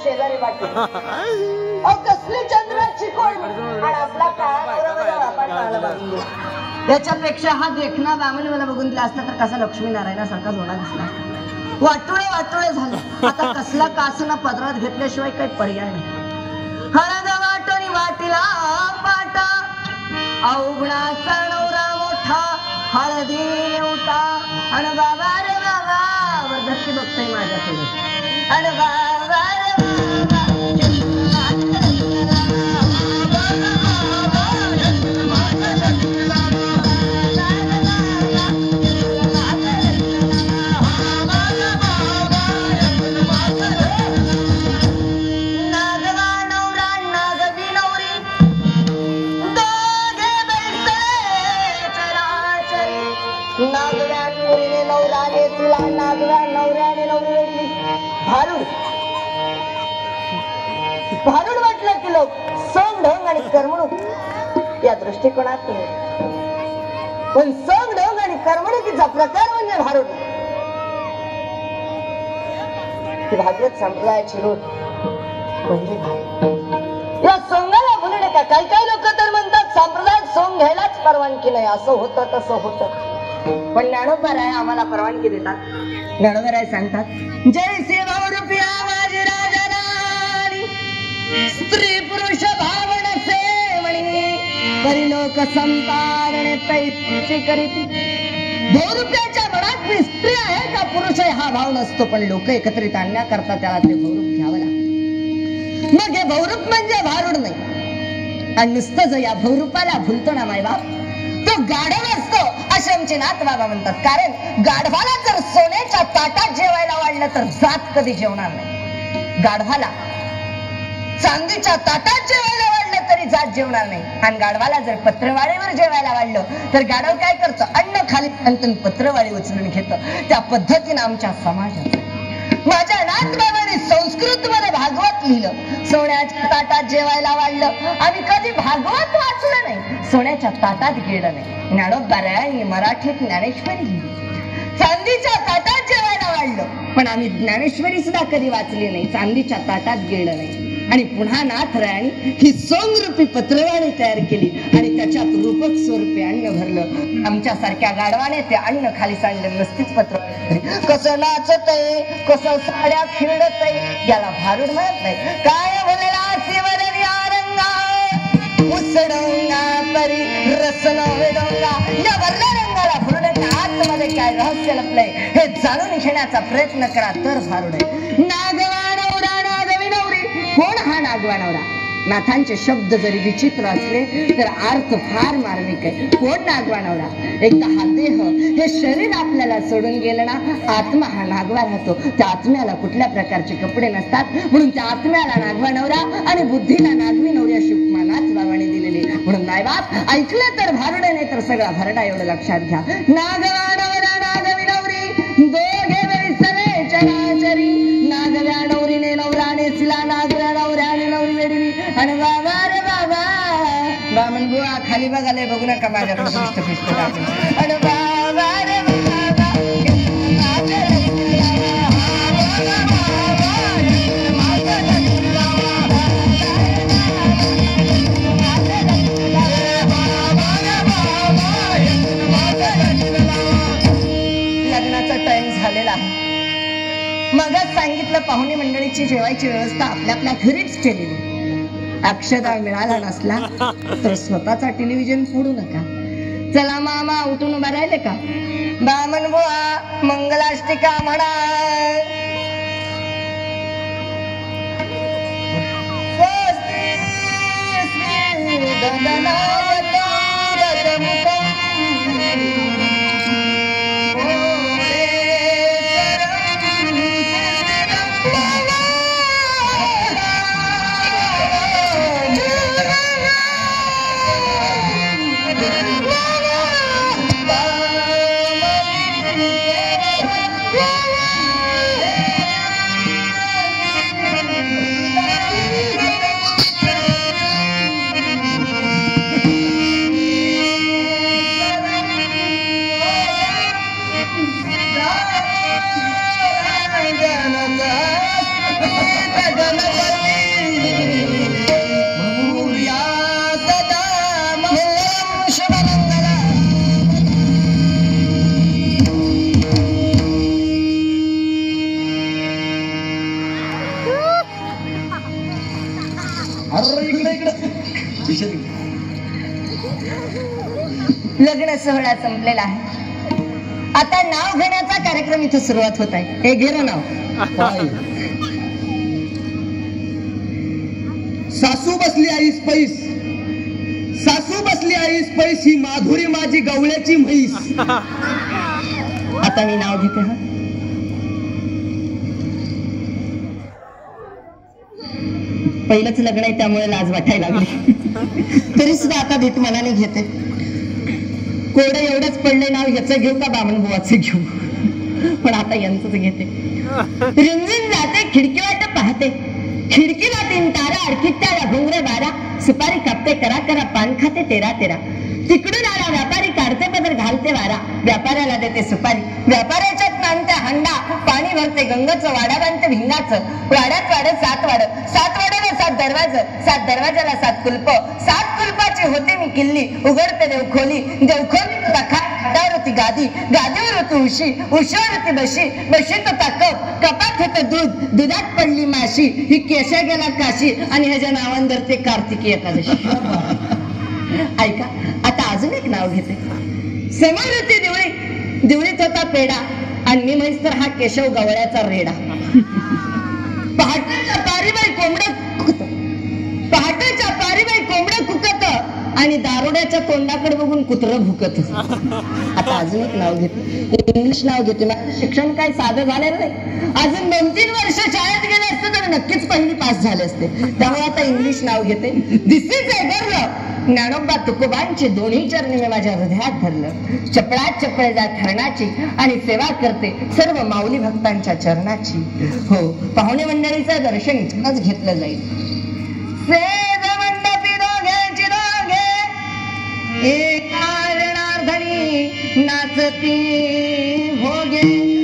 शेजारी वाटते कसली चंद्राची कोण आणि आपला काळा त्याच्यापेक्षा हा देखना बामण मला बघून दिला असता तर कसा लक्ष्मीनारायणासारखा जोडा दिसला वाटोळे वाटोळे झाले आता कसला कासना पदरात घेतल्याशिवाय काही पर्याय नाही हळद वाटोनी वाटीला पाटा अवघणाचा नवरा मोठा हळदी उठा आणि बाबा रे बाबा वरदक्षी बघताय माझ्याकडे आणि बाबा रे बाबा भारूड म्हटलं की लोक सोंग ढोंग आणि करमणूक या दृष्टिकोनात पण सोंग ढोंग आणि करमणुकीचा प्रकार म्हणजे भारूड भागवत संप्रदायाची रूढ म्हणजे या सोंगाला बोलू नका काही काही लोक तर म्हणतात संप्रदायात सोंग घ्यायलाच परवानगी नाही असं होतं तसं होतं पण ज्ञानोबराय आम्हाला परवानगी देतात ज्ञानोबराय सांगतात जय सेवा रूपी आवाज राजा स्त्री पुरुष भावण से म्हणी परिलोक संतारणे तैसी करीती 2 रुपयाच्या मनात मी स्त्री आहे का पुरुष आहे हा भाव नसतो पण लोक एकत्रित आणण्याकरता त्याला ते बहुरूप घ्यावं लागतं मग हे बहुरूप म्हणजे भारूड नाही आणि नुसतं जर या बहुरूपाला भुलतो ना मायबाप तो गाढव असतो असे आमचे नाथ बाबा म्हणतात कारण गाढवाला जर सोन्याच्या ताटात जेवायला वाढलं तर जात कधी जेवणार नाही गाढवाला चांदीच्या ताटात जेवायला वाढलं तरी जात जेवणार नाही आणि गाढवाला जर पत्रवाळीवर जेवायला वाढलं तर गाढव काय करतो अन्न खाली अंतून पत्रवाळी उचलून घेतं त्या पद्धतीने आमच्या समाजात माझ्या नाथबाबांनी संस्कृत मध्ये भागवत लिहिलं सोन्याच्या ताटात जेवायला वाढलं आम्ही कधी भागवत वाचलं नाही सोन्याच्या ताटात गेलं नाही ज्ञानोबरायांनी मराठीत ज्ञानेश्वरी लिहिली चांदीच्या ताटात जेवायला वाढलं पण आम्ही ज्ञानेश्वरी सुद्धा कधी वाचली नाही चांदीच्या ताटात गेलं नाही आणि पुन्हा नाथरायांनी ही सोंगरूपी पत्रवाळी तयार केली आणि त्याच्यात रूपक स्वरूपी अन्न भरलं आमच्या सारख्या गाढवाने ते अन्न खाली सांडलं नसतीच पत्रवाळी कसं नाचतय कसं साड्या खिळतय याला भारूड म्हणत नाही काय बोलला शिवरवी आरंगा उसडोंगा परी रसन वेडोंगा या भरल्या रंगाला भरण्याच्या आतमध्ये काय रहस्य लपलंय हे जाणून घेण्याचा प्रयत्न करा तर भारूड आहे कोण हा नागवा नवरा नाथांचे शब्द जरी विचित्र असले तर अर्थ फार मार्मिक आहे कोण नागवा नवरा एकदा हा देह हे शरीर आपल्याला सोडून गेलं ना आत्मा हा नागवा राहतो त्या आत्म्याला कुठल्या प्रकारचे कपडे नसतात म्हणून त्या आत्म्याला नागवा नवरा आणि बुद्धीला नागवी नवरी अशी उपमा नाथबाबांनी दिलेली म्हणून नायबाप ऐकलं तर भारुडे नाही तर सगळा भरडा एवढं लक्षात घ्या नागवा नवरा नागवी नवरी दोघे बैसले चराचरी नागव्या नवरीने नवराने सिला नागव्या नवऱ्याने नवरी वेडली आणि बाबा रे बाबा बामन बुवा खाली बघाले बघू नका माझ्याकडे फिष्ट टाकून आणि बाबा रे बाबा लग्नाचा टाइम झालेला मगच सांगितलं पाहुणे मंडळीची जेवायची व्यवस्था आपल्या आपल्या घरीच केलेली अक्षदा मिळाला नसला तर स्वतःचा टेलिव्हिजन फोडू नका चला मामा उठून उभा राहिले का बामन बुवा मंगलाष्टिका म्हणा स्वस्ती श्री लग्न सोहळा संपलेला आहे. आता नाव घेण्याचा कार्यक्रम इथे सुरुवात होत आहे. हे घे रे नाव. सासू बसली आईस पैस, सासू बसली आईस पैस, ही माधुरी माझी गवळ्याची म्हैस. आता मी नाव घेते. हा पहिलंच लग्न आहे त्यामुळे लाज वाटायला लागली. तरी सुद्धा आता भीत मनाने घेते. कोरडं एवढंच पडले नाव, याचं घेऊ का बामण बुवाचं घेऊ? पण आता यांचंच घेते. रिंगून जाते खिडकी वाट पाहते, खिडकीला 3 तारा, अडकित्याला घुंगरे 12, सुपारी कापते करा करा, पान खाते 13 तिकडून आला व्यापारी, काढते पदर घालते वारा, व्यापाऱ्याला देते सुपारी, व्यापाऱ्याच्यात नांदते हंडा, पाणी भरते गंगाचं, वाडा बांधते भिंगाचं, वाड्यात वाडत 7 वाड, 7 वाड्याला 7 दरवाजा, 7 दरवाजाला 7 कुलप, 7 कुलपाची होते मी किल्ली, उघडते देवखोली, देवखोली खाटावर होती गादी, गादीवर होती उशी, उशीवर होती बशी, बशीत होता कप, कपात होतं दूध, दुधात पडली माशी, ही केशा गेला काशी, आणि ह्याच्या नावांवर ते कार्तिकी एकादशी. ऐका, आता अजून एक नाव घेते. समोर होती दिवळी, दिवळीत होता पेडा, आणि मी म्हैस तर हा केशव गवळ्याचा रेडा. पहाटेच्या पारीबाई कोंबड, पहाटेच्या पारीबाई कोंबड कुकत, आणि दारोड्याच्या तोंडाकडे बघून कुत्र भुकत. आता अजून एक नाव घेते. इंग्लिश नाव घेते. माझं शिक्षण काय साधं झालेलं नाही. अजून 2-3 वर्ष शाळेत गेले असते तर नक्कीच पहिली पास झाले असते. त्यामुळे आता इंग्लिश नाव घेते. दिस इज अ गर्ल. ज्ञानोबा तुकोबांची दोन्ही चरणी मी माझ्या हृदयात धरलं. चपळात चपळ जा ठरणाची, आणि सेवा करते सर्व माऊली भक्तांच्या चरणाची. हो, पाहुणे मंडळीचं दर्शन इथूनच घेतलं जाईल. सेज मंडपी दोघे चिरोगे, एका रणार्धनी नाचती भोगे.